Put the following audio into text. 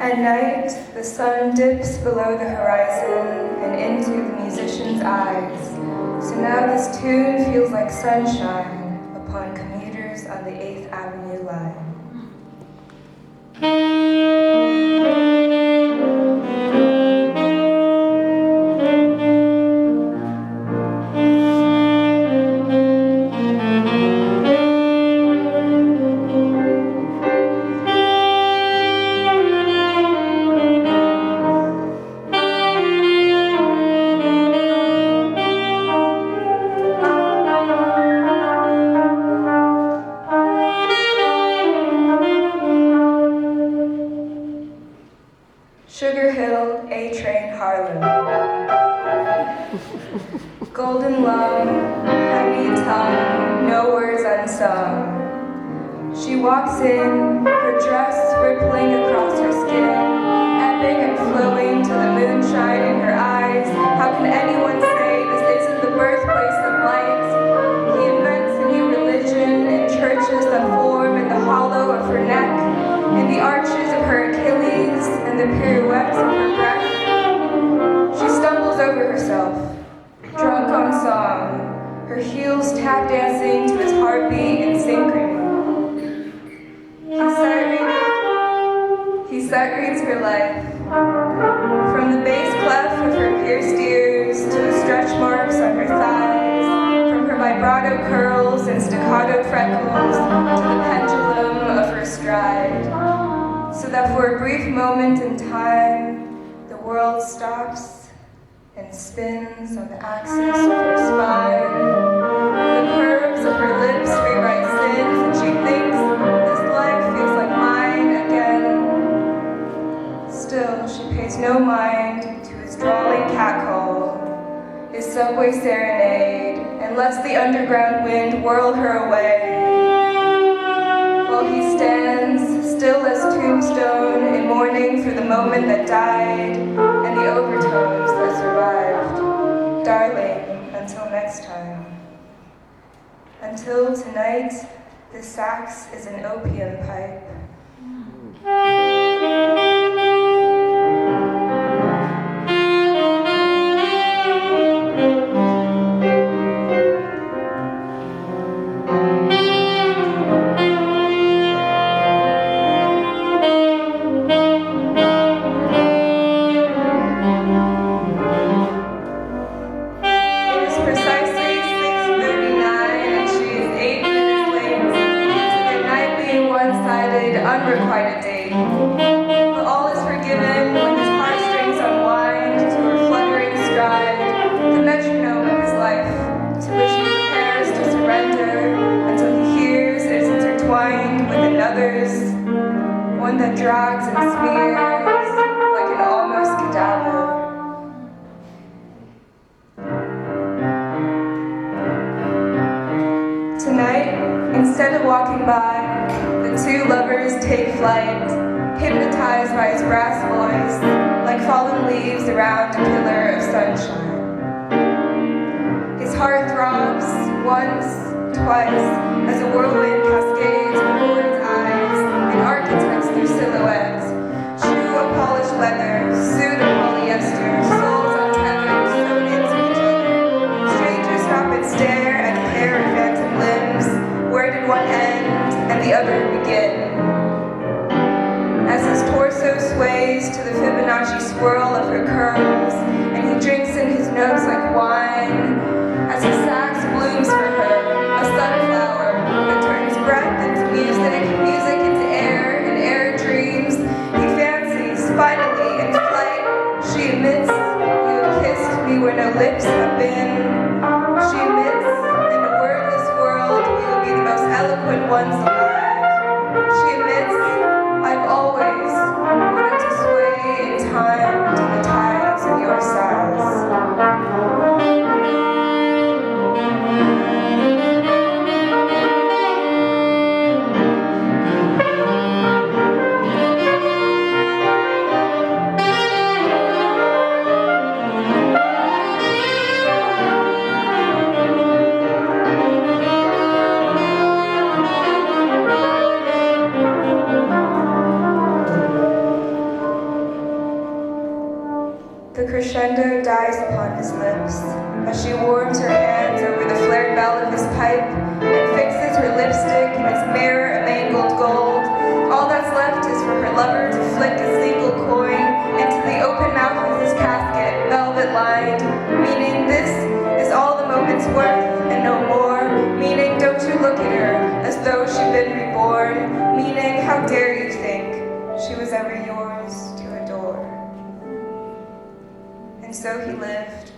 At night, the sun dips below the horizon and into the musician's eyes. So now this tune feels like sunshine upon commuters on the 8th Avenue line. Sugar Hill, A-Train, Harlem. Golden lung, honey tongue, no words unsung. She walks in, her dress rippling across her skin, epic and flowing to the moonshine in her eyes. How can anyone say this isn't the birthplace of light? He invents a new religion in churches that form in the hollow of her neck, in the arches of her Achilles, and the pirouettes of her breath. She stumbles over herself, drunk on song, her heels tap dancing to his heartbeat in synchrony. He sight reads her life, from the bass clef of her pierced ears to the stretch marks on her thighs, from her vibrato curls and staccato freckles to the pendulum of her stride, so that for a brief moment in time, the world stops and spins on the axis of her spine. The curves of her lips rewrite sins, and she thinks this life feels like mine again. Still, she pays no mind to his drawling catcall, his subway serenade, and lets the underground wind whirl her away. While he stands, still as tombstone, in mourning for the moment that died, and the overtones that survived. Darling, until next time. Until tonight, the sax is an opium pipe. Unrequited date. But all is forgiven when his heartstrings unwind to her fluttering stride, the metronome of his life, to which he prepares to surrender until he hears it is intertwined with another's, one that drags and smears like an almost cadaver. Tonight, instead of walking by, the two lovers take flight, hypnotized by his brass voice, like fallen leaves around a pillar of sunshine. His heart throbs once, twice, as a whirlwind cascades before his eyes and architects their silhouettes. Shoe of polished leather, suit of polyester, souls untethered, sewn into each other. Strangers stop and stare at a pair of phantom limbs. Where did one end and the other begin? As his torso sways to the Fibonacci swirl of her curls, and he drinks in his notes like wine, as his sax blooms for her, a sunflower that turns breath into music, music into air, and air dreams. He fancies, finally, in flight, she admits, you have kissed me where no lips have been. She admits, in a wordless world, we will be the most eloquent ones alive. She admits, I've always wanted to sway in time to the tides of your sighs. ever yours to adore. And so he lived,